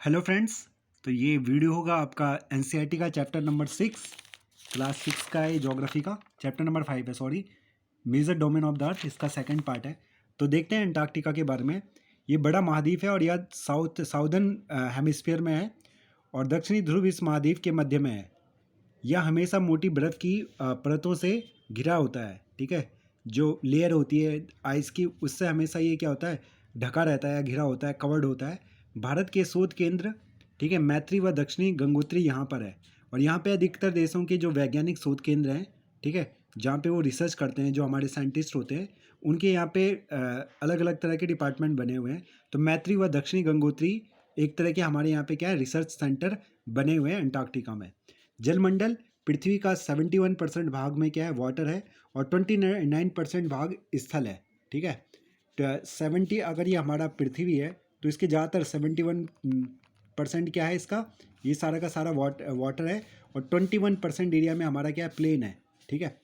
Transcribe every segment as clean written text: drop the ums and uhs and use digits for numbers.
Hello friends. तो ये video होगा आपका एनसीईआरटी का चैप्टर नंबर 6, क्लास 6 का है, ज्योग्राफी का चैप्टर नंबर 5 है, sorry, major domain of the earth, इसका सेकंड पार्ट है। तो देखते हैं अंटार्कटिका के बारे में। ये बड़ा महाद्वीप है और यह साउदर्न हेमिस्फीयर में है और दक्षिणी ध्रुव इस महाद्वीप के मध्य में है। यह हमेशा मोटी बर्फ़ की परतों से घिरा होता है, ठीक है। जो लेयर होती है आइस की, उससे हमेशा ये क्या होता है, ढका रहता है, घिरा होता है, कवर्ड होता है। भारत के शोध केंद्र, ठीक है, मैत्री व दक्षिणी गंगोत्री यहाँ पर है और यहाँ पे अधिकतर देशों के जो वैज्ञानिक शोध केंद्र हैं, ठीक है, जहाँ पे वो रिसर्च करते हैं, जो हमारे साइंटिस्ट होते हैं, उनके यहाँ पे अलग अलग तरह के डिपार्टमेंट बने हुए हैं। तो मैत्री व दक्षिणी गंगोत्री एक तरह के हमारे यहाँ पे क्या है, रिसर्च सेंटर बने हुए हैं अंटार्कटिका में। जलमंडल पृथ्वी का 71% भाग में क्या है, वाटर है और 29% भाग स्थल है, ठीक है। तो 70 अगर ये हमारा पृथ्वी है तो इसके ज़्यादातर 71% क्या है इसका, ये सारा का सारा वाटर है और 21% एरिया में हमारा क्या है, प्लेन है, ठीक है।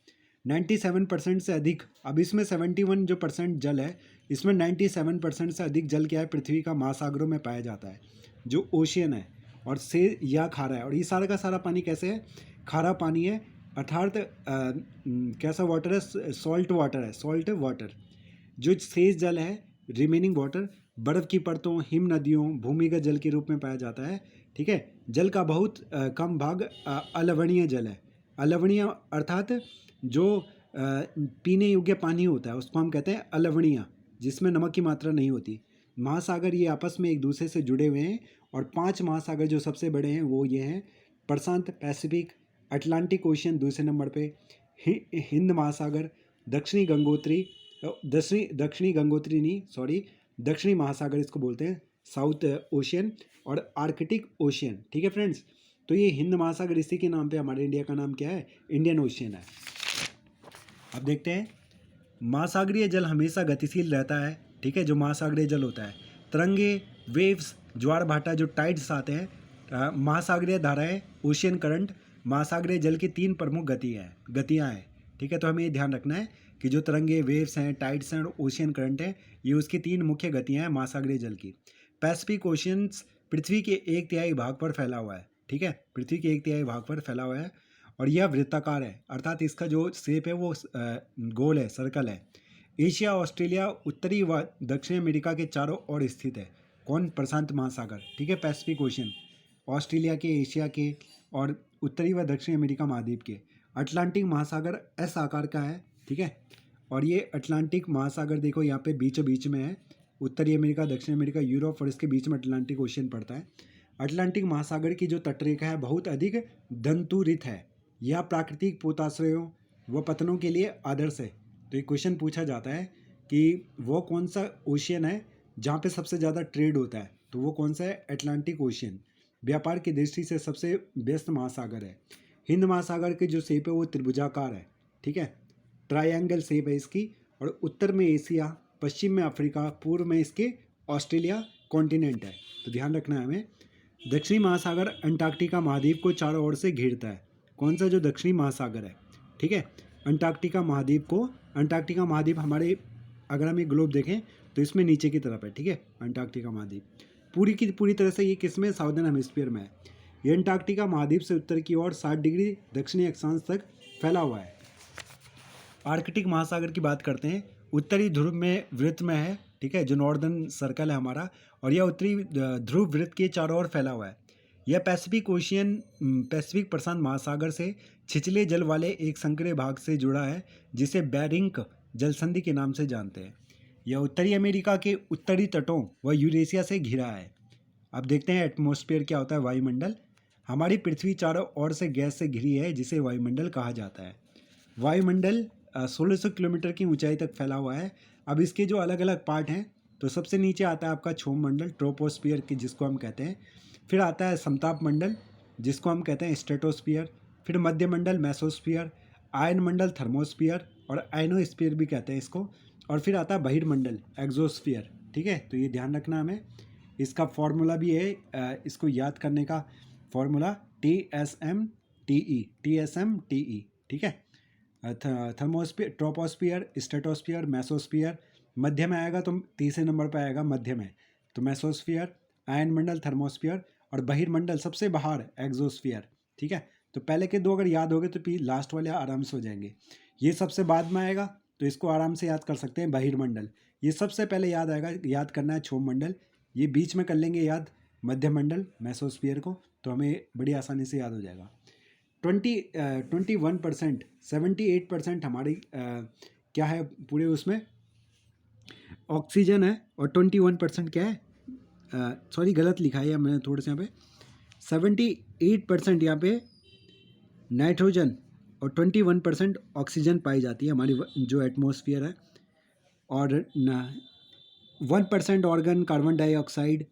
97% से अधिक, अब इसमें 71 जो परसेंट जल है, इसमें 97% से अधिक जल क्या है, पृथ्वी का महासागरों में पाया जाता है, जो ओशियन है और से या खारा है। और ये सारा का सारा पानी कैसे है, खारा पानी है, अर्थात कैसा वाटर है, सॉल्ट वाटर है, सॉल्ट वाटर। जो शेष जल है, रिमेनिंग वाटर, बर्फ़ की परतों, हिम नदियों, भूमिगत जल के रूप में पाया जाता है, ठीक है। जल का बहुत कम भाग अलवणीय जल है। अलवणीय अर्थात जो पीने योग्य पानी होता है उसको हम कहते हैं अलवणीय, जिसमें नमक की मात्रा नहीं होती। महासागर ये आपस में एक दूसरे से जुड़े हुए हैं और 5 महासागर जो सबसे बड़े हैं वो ये हैं, प्रशांत, पैसिफिक, अटलांटिक ओशियन दूसरे नंबर पे, हिंद महासागर, दक्षिणी गंगोत्री, दक्षिणी गंगोत्री नहीं, सॉरी, दक्षिणी महासागर इसको बोलते हैं, साउथ ओशियन, और आर्कटिक ओशियन, ठीक है फ्रेंड्स। तो ये हिंद महासागर, इसी के नाम पे हमारे इंडिया का नाम क्या है, इंडियन ओशियन है। अब देखते हैं, महासागरीय जल हमेशा गतिशील रहता है, ठीक है। जो महासागरीय जल होता है, तरंगे, वेव्स, ज्वार भाटा, जो टाइड्स आते हैं, महासागरीय धाराएं, ओशियन करंट, महासागरीय जल की 3 प्रमुख गतियाँ हैं, ठीक है। तो हमें ये ध्यान रखना है कि जो तरंगे, वेव्स हैं, टाइड्स हैं और ओशियन करंट हैं, ये उसकी 3 मुख्य गतियाँ हैं महासागरीय जल की। पैसिफिक ओशियंस पृथ्वी के 1/3 भाग पर फैला हुआ है, ठीक है, पृथ्वी के 1/3 भाग पर फैला हुआ है और यह वृत्ताकार है, अर्थात इसका जो शेप है वो गोल है, सर्कल है। एशिया, ऑस्ट्रेलिया, उत्तरी व दक्षिण अमेरिका के चारों ओर स्थित है। कौन, प्रशांत महासागर, ठीक है, पैसिफिक ओशियन, ऑस्ट्रेलिया के, एशिया के और उत्तरी व दक्षिण अमेरिका महाद्वीप के। अटलांटिक महासागर एस आकार का है, ठीक है, और ये अटलांटिक महासागर देखो यहाँ पे बीचों बीच में है, उत्तरी अमेरिका, दक्षिण अमेरिका, यूरोप और इसके बीच में अटलांटिक ओशियन पड़ता है। अटलांटिक महासागर की जो तटरेखा है बहुत अधिक दंतुरित है, यह प्राकृतिक पोताश्रयों व पतनों के लिए आदर्श है। तो एक क्वेश्चन पूछा जाता है कि वो कौन सा ओशियन है जहाँ पे सबसे ज़्यादा ट्रेड होता है, तो वो कौन सा है, अटलांटिक ओशियन। व्यापार की दृष्टि से सबसे व्यस्त महासागर है। हिंद महासागर की जो शेप है वो त्रिभुजाकार है, ठीक है, ट्रायंगल शेप है इसकी, और उत्तर में एशिया, पश्चिम में अफ्रीका, पूर्व में इसके ऑस्ट्रेलिया कॉन्टिनेंट है। तो ध्यान रखना है हमें। दक्षिणी महासागर अंटार्कटिका महाद्वीप को चारों ओर से घेरता है। कौन सा, जो दक्षिणी महासागर है, ठीक है, अंटार्कटिका महाद्वीप को, अंटार्कटिका महाद्वीप हमारे, अगर हम ये ग्लोब देखें तो इसमें नीचे की तरफ है, ठीक है, अंटार्कटिका महाद्वीप पूरी की पूरी तरह से ये किसमें, साउदर्न हेमिस्फीयर में है। ये अंटार्कटिका महाद्वीप से उत्तर की ओर 60 डिग्री दक्षिणी अक्षांश तक फैला हुआ है। आर्कटिक महासागर की बात करते हैं, उत्तरी ध्रुव में वृत्त में है, ठीक है, जो नॉर्दर्न सर्कल है हमारा, और यह उत्तरी ध्रुव वृत्त के चारों ओर फैला हुआ है। यह पैसिफिक ओशियन, पैसिफिक प्रशांत महासागर से छिछले जल वाले एक संकरे भाग से जुड़ा है, जिसे बेरिंग जलसंधि के नाम से जानते हैं। यह उत्तरी अमेरिका के उत्तरी तटों व यूरेशिया से घिरा है। अब देखते हैं एटमॉस्फेयर क्या होता है, वायुमंडल। हमारी पृथ्वी चारों ओर से गैस से घिरी है, जिसे वायुमंडल कहा जाता है। वायुमंडल 1600 किलोमीटर की ऊंचाई तक फैला हुआ है। अब इसके जो अलग अलग पार्ट हैं, तो सबसे नीचे आता है आपका क्षोभ मंडल, ट्रोपोस्फियर की जिसको हम कहते हैं, फिर आता है समताप मंडल जिसको हम कहते हैं स्ट्रेटोस्फियर, फिर मध्य मंडल मेसोस्फियर, आयन मंडल थर्मोस्फियर और आयनोस्फियर भी कहते हैं इसको, और फिर आता है बहिर्मंडल एक्सोस्फियर, ठीक है। तो ये ध्यान रखना हमें। इसका फॉर्मूला भी है, इसको याद करने का फॉर्मूला TSM TE, ठीक है। थर्मोस्फियर, ट्रोपोस्फियर, स्ट्रेटोस्फियर, मेसोस्फियर, मध्य में आएगा तो तीसरे नंबर पर आएगा मध्य में, तो मेसोस्फियर, आयन मंडल थर्मोस्फियर, और बहिर्मंडल सबसे बाहर एक्सोस्फियर। ठीक है, तो पहले के दो अगर याद हो गए तो लास्ट वाले आराम से हो जाएंगे। ये सबसे बाद में आएगा तो इसको आराम से याद कर सकते हैं, बहिर्मंडल। ये सबसे पहले याद आएगा, याद करना है क्षोभ मंडल। ये बीच में कर लेंगे याद मध्यमंडल मेसोस्फियर को, तो हमें बड़ी आसानी से याद हो जाएगा। 21%, 78% हमारी क्या है पूरे उसमें ऑक्सीजन है, और 21% क्या है, सॉरी गलत लिखा है मैंने थोड़े से यहाँ पे, 78% यहाँ पे नाइट्रोजन और 21% ऑक्सीजन पाई जाती है हमारी जो एटमॉस्फेयर है, और 1% ऑर्गन कार्बन डाइऑक्साइड,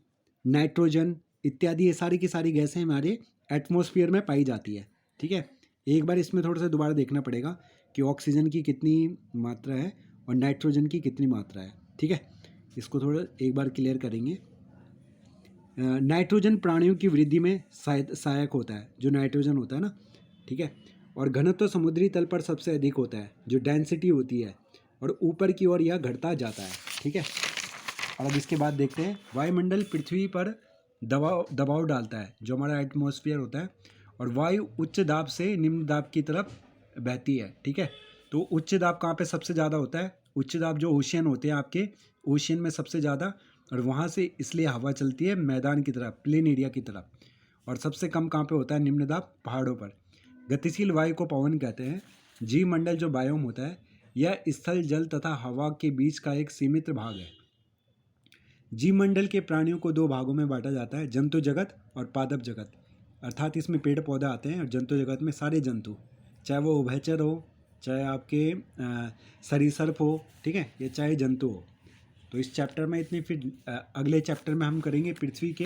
नाइट्रोजन इत्यादि, ये सारी की सारी गैसें हमारे एटमॉस्फेयर में पाई जाती है। ठीक है, एक बार इसमें थोड़ा सा दोबारा देखना पड़ेगा कि ऑक्सीजन की कितनी मात्रा है और नाइट्रोजन की कितनी मात्रा है। ठीक है, इसको थोड़ा एक बार क्लियर करेंगे। नाइट्रोजन प्राणियों की वृद्धि में सहायक होता है, जो नाइट्रोजन होता है ना। ठीक है, और घनत्व तो समुद्री तल पर सबसे अधिक होता है, जो डेंसिटी होती है, और ऊपर की ओर यह घटता जाता है। ठीक है, और अब इसके बाद देखते हैं, वायुमंडल पृथ्वी पर दबाव डालता है, जो हमारा एटमॉस्फेयर होता है, और वायु उच्च दाब से निम्न दाब की तरफ बहती है। ठीक है, तो उच्च दाब कहाँ पे सबसे ज़्यादा होता है, उच्च दाब जो ओशियन होते हैं आपके, ओशियन में सबसे ज़्यादा, और वहाँ से इसलिए हवा चलती है मैदान की तरफ, प्लेन एरिया की तरफ। और सबसे कम कहाँ पे होता है, निम्न दाब पहाड़ों पर। गतिशील वायु को पवन कहते हैं। जीव मंडल जो बायोम होता है, यह स्थल, जल तथा हवा के बीच का एक सीमित भाग है। जीव मंडल के प्राणियों को दो भागों में बांटा जाता है, जंतु जगत और पादप जगत। अर्थात इसमें पेड़ पौधे आते हैं, और जंतु जगत में सारे जंतु, चाहे वो उभयचर हो, चाहे आपके सरीसृप हो, ठीक है, या चाहे जंतु हो। तो इस चैप्टर में इतनी, फिर अगले चैप्टर में हम करेंगे पृथ्वी के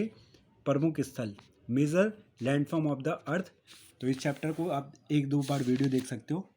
प्रमुख स्थल, major landform of the earth. तो इस चैप्टर को आप एक दो बार वीडियो देख सकते हो।